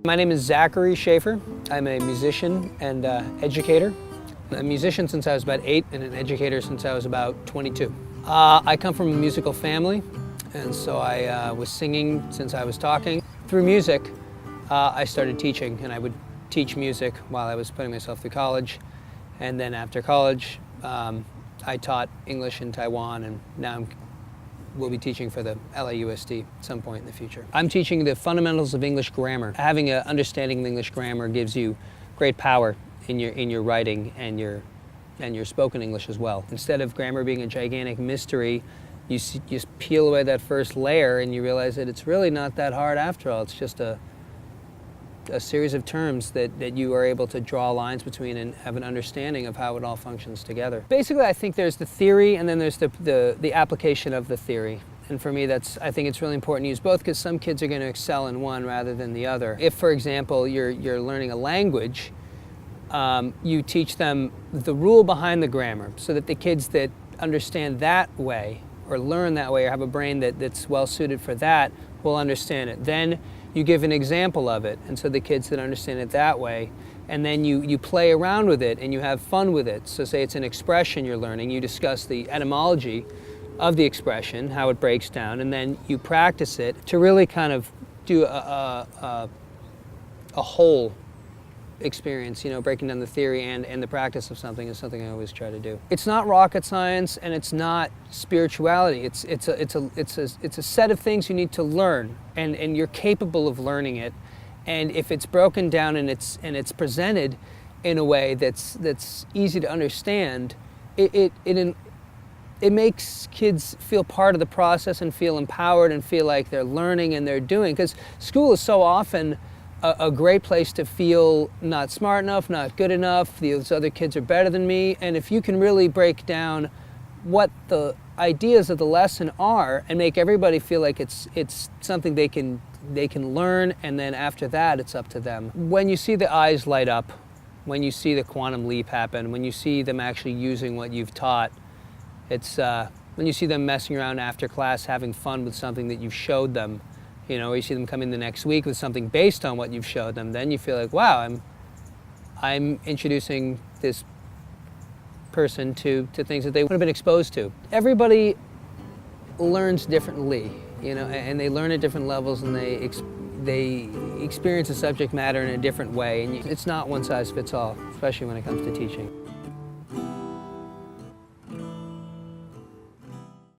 My name is Zachary Schleffner. I'm a musician and educator. I'm a musician since I was about 8 and an educator since I was about 22. I come from a musical family, and so I was singing since I was talking. Through music, I started teaching, and I would teach music while I was putting myself through college. And then after college, I taught English in Taiwan, and now we'll be teaching for the LAUSD at some point in the future. I'm teaching the fundamentals of English grammar. Having an understanding of English grammar gives you great power in your writing and your spoken English as well. Instead of grammar being a gigantic mystery, you just peel away that first layer and you realize that it's really not that hard after all. It's just a series of terms that you are able to draw lines between and have an understanding of how it all functions together. Basically, I think there's the theory and then there's the application of the theory. And for me, I think it's really important to use both, because some kids are going to excel in one rather than the other. If, for example, you're learning a language, you teach them the rule behind the grammar so that the kids that understand that way or learn that way or have a brain that's well suited for that will understand it. Then you give an example of it, and so the kids that understand it that way, and then you play around with it and you have fun with it. So say it's an expression you're learning, you discuss the etymology of the expression, how it breaks down, and then you practice it to really kind of do a whole experience, breaking down the theory and the practice of something is something I always try to do. It's not rocket science and it's not spirituality. It's a set of things you need to learn, and you're capable of learning it. And if it's broken down and it's presented in a way that's easy to understand, it makes kids feel part of the process and feel empowered and feel like they're learning and they're doing. Because school is so often a great place to feel not smart enough, not good enough, these other kids are better than me. And if you can really break down what the ideas of the lesson are and make everybody feel like it's something they can learn, and then after that it's up to them. When you see the eyes light up, when you see the quantum leap happen, when you see them actually using what you've taught, it's when you see them messing around after class having fun with something that you've showed them, or you see them come in the next week with something based on what you've showed them, then you feel like, wow, I'm introducing this person to things that they wouldn't have been exposed to. Everybody learns differently, and they learn at different levels, and they experience the subject matter in a different way, and it's not one size fits all, especially when it comes to teaching.